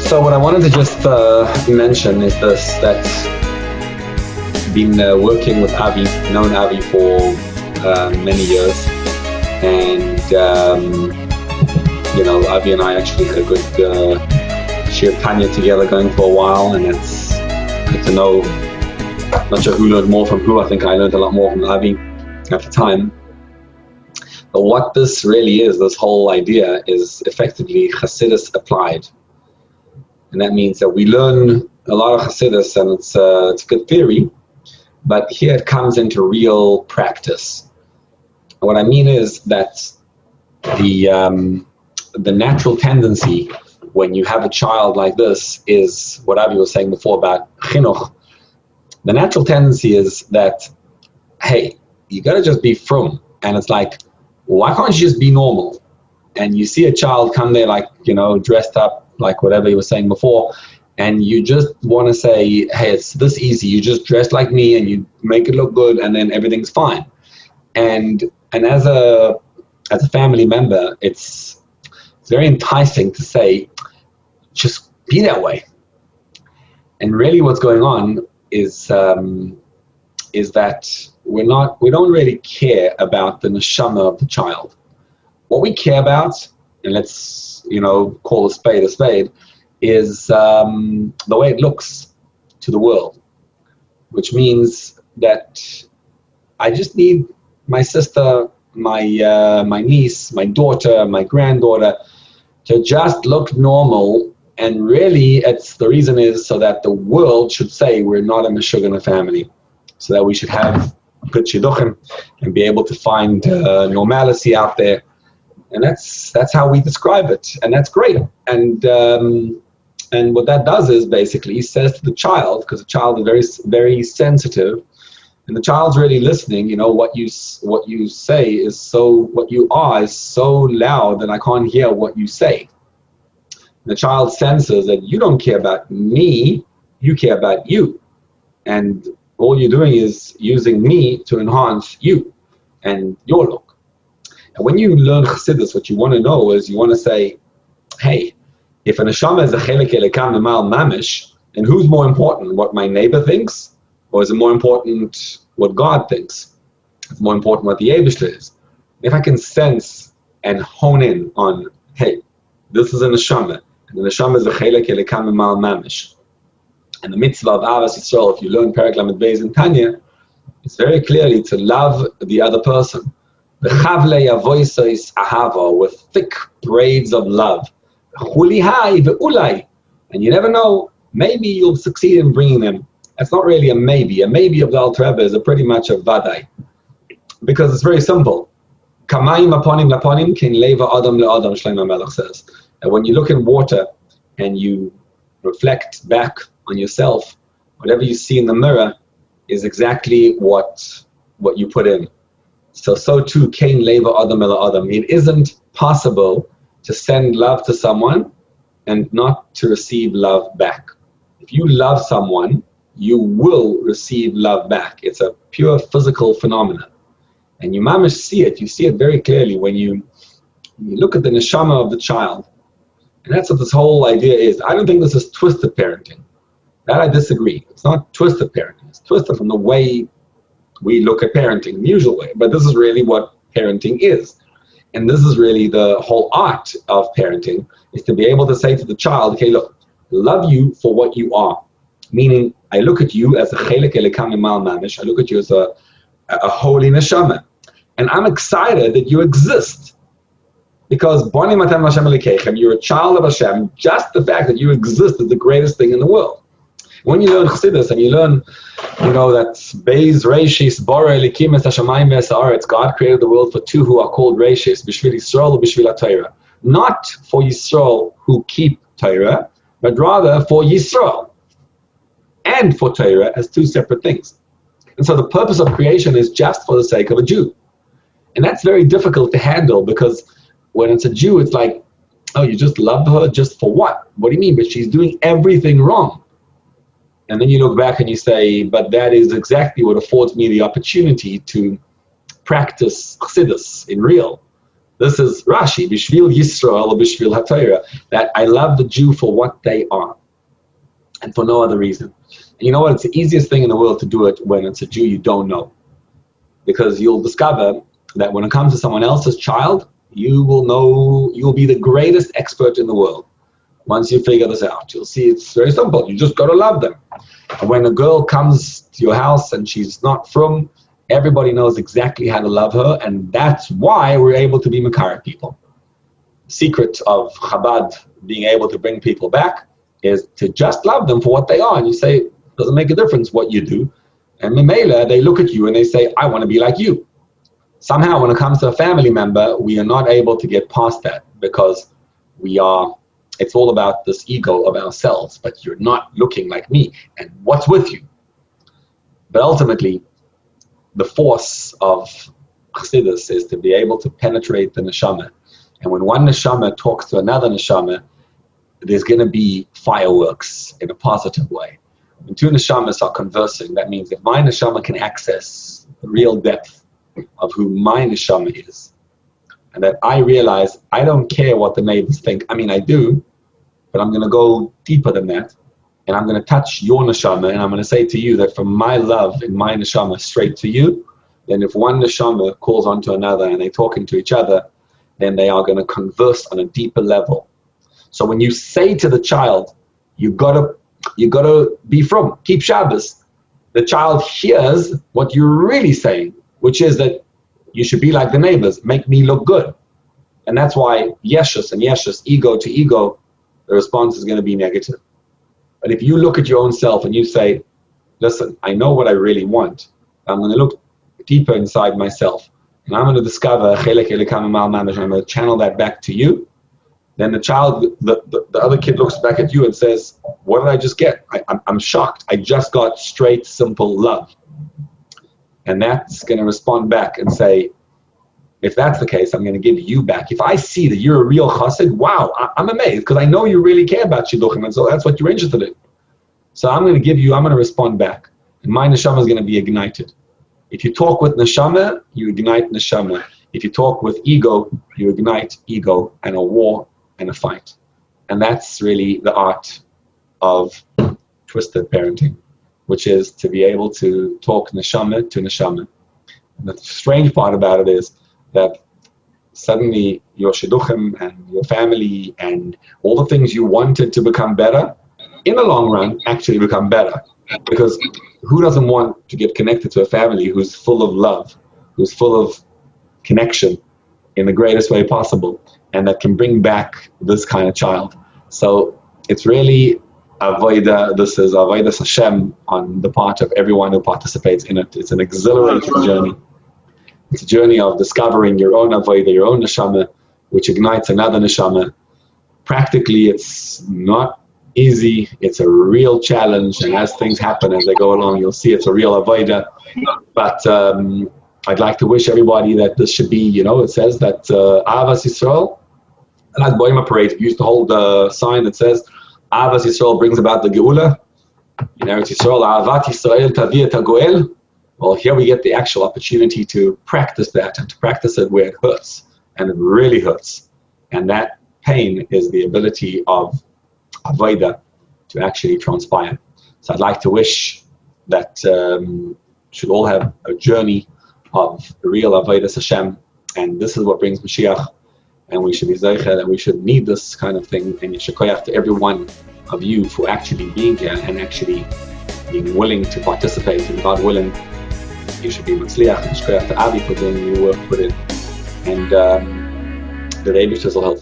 So what I wanted to just mention is this, that I've been working with Avi, known Avi for many years, and Avi and I actually had a good share Tanya together going for a while, and it's good to know. Not sure who learned more from who. I think I learned a lot more from Avi at the time. But what this really is, this whole idea, is effectively Chassidus applied. And that means that we learn a lot of Chassidus, and it's a good theory, but here it comes into real practice. And what I mean is that the natural tendency when you have a child like this is what Avi was saying before about chinuch. The natural tendency is that, hey, you gotta just be frum. And it's like, why can't you just be normal? And you see a child come there like, dressed up like whatever he was saying before, and you just want to say, hey, it's this easy. You just dress like me and you make it look good, and then everything's fine. And as a family member, it's very enticing to say, just be that way. And really what's going on is that we don't really care about the neshama of the child. What we care about, and let's call a spade, is the way it looks to the world, which means that I just need my sister, my niece, my daughter, my granddaughter to just look normal. And really, the reason is so that the world should say we're not a Meshugana family, so that we should have good shidduchim and be able to find normalcy out there. And that's how we describe it, and that's great. And what that does is basically says to the child, because the child is very, very sensitive, and the child's really listening. What you say is what you are is so loud that I can't hear what you say. The child senses that you don't care about me, you care about you. And all you're doing is using me to enhance you and your look. And when you learn Chassidus, what you want to know is you want to say, hey, if a neshama is a chelek elekam nemal mamish, then who's more important, what my neighbor thinks? Or is it more important what God thinks? It's more important what the Eibishter is. If I can sense and hone in on, hey, this is a neshama, and the neshama is a chelek elekam nemal mamish. And the mitzvah of Avos Yisrael, if you learn Perek Lamed Beis in Tanya, it's very clearly to love the other person. V'chavlei avoisos ahava, with thick braids of love. Chulihai ve'ulai, and you never know, maybe you'll succeed in bringing them. That's not really a maybe. A maybe of the Alter Rebbe is pretty much a vadai, because it's very simple. Kamayim aponim laponim kin leva adam le'adam, Shlomo Melech says. And when you look in water and you reflect back on yourself, whatever you see in the mirror is exactly what you put in. So too, Kain leva adam ela adam. It isn't possible to send love to someone and not to receive love back. If you love someone, you will receive love back. It's a pure physical phenomenon. And you mamish see it. You see it very clearly when you look at the neshama of the child. And that's what this whole idea is. I don't think this is twisted parenting. That I disagree. It's not twisted parenting. It's twisted from the way we look at parenting, the usual way. But this is really what parenting is. And this is really the whole art of parenting, is to be able to say to the child, okay, look, I love you for what you are. Meaning, I look at you as a chelek elekam nemal mamish. I look at you as a holy neshama. And I'm excited that you exist. Because Bonim Atem Hashem Elokeichem, you're a child of Hashem. Just the fact that you exist is the greatest thing in the world. When you learn Chassidus and you learn, that Beis Reishis Bora Elikim Es Hashamayim Ve'es Haaretz, God created the world for two who are called Reishis, B'shvil Yisrael or B'shvil HaTorah. Not for Yisrael who keep Torah, but rather for Yisrael and for Torah as two separate things. And so the purpose of creation is just for the sake of a Jew. And that's very difficult to handle, because when it's a Jew, it's like, oh, you just love her just for what? What do you mean? But she's doing everything wrong. And then you look back and you say, but that is exactly what affords me the opportunity to practice Chassidus in real. This is Rashi, Bishvil Yisrael, Bishvil HaTorah, that I love the Jew for what they are and for no other reason. And you know what? It's the easiest thing in the world to do it when it's a Jew you don't know. Because you'll discover that when it comes to someone else's child, you will be the greatest expert in the world. Once you figure this out, you'll see it's very simple. You just got to love them. And when a girl comes to your house and she's not from, everybody knows exactly how to love her, and that's why we're able to be Makara people. The secret of Chabad being able to bring people back is to just love them for what they are. And you say, it doesn't make a difference what you do. And Memela, they look at you and they say, I want to be like you. Somehow when it comes to a family member, we are not able to get past that because it's all about this ego of ourselves, but you're not looking like me, and what's with you? But ultimately, the force of Chassidus is to be able to penetrate the neshama. And when one neshama talks to another neshama, there's going to be fireworks in a positive way. When two neshamas are conversing, that means if my neshama can access the real depth of who my neshama is, and that I realize I don't care what the neighbors think. I mean, I do, but I'm going to go deeper than that. And I'm going to touch your neshama, and I'm going to say to you that from my love in my neshama straight to you, then if one neshama calls onto another and they're talking to each other, then they are going to converse on a deeper level. So when you say to the child, you gotta be from, keep Shabbos, the child hears what you're really saying, which is that you should be like the neighbors, make me look good. And that's why yeshus, ego to ego, the response is going to be negative. But if you look at your own self and you say, listen, I know what I really want. I'm going to look deeper inside myself. And I'm going to discover, I'm going to channel that back to you. Then the child, the other kid looks back at you and says, what did I just get? I'm shocked. I just got straight, simple love. And that's going to respond back and say, if that's the case, I'm going to give you back. If I see that you're a real chassid, wow, I'm amazed because I know you really care about shidduchim, and so that's what you're interested in. So I'm going to respond back. And my neshama is going to be ignited. If you talk with neshama, you ignite neshama. If you talk with ego, you ignite ego and a war and a fight. And that's really the art of twisted parenting, which is to be able to talk neshama to neshama. And the strange part about it is that suddenly your shidduchim and your family and all the things you wanted to become better, in the long run, actually become better. Because who doesn't want to get connected to a family who's full of love, who's full of connection in the greatest way possible, and that can bring back this kind of child? So it's really avoida. This is avoida Hashem on the part of everyone who participates in it. It's an exhilarating journey. It's a journey of discovering your own avoida, your own neshama, which ignites another neshama. Practically, it's not easy. It's a real challenge, and as things happen as they go along, you'll see it's a real avoida. But I'd like to wish everybody that this should be, it says that Avas Yisrael, and at Boima Parade, we used to hold a sign that says Avas Yisrael brings about the Geula. In Eretz Yisrael, Avat Yisrael Tavi et HaGoel. Well, here we get the actual opportunity to practice that and to practice it where it hurts, and it really hurts. And that pain is the ability of avoida to actually transpire. So I'd like to wish that should all have a journey of real avodas Hashem, and this is what brings Mashiach, and we should be zeicher, and we should need this kind of thing, and yeshikoyach to every one of you for actually being here and actually being willing to participate, and God willing, you should be Matzliach, and Shkoyach to Avi for doing your work with it, and the Rebbe will help.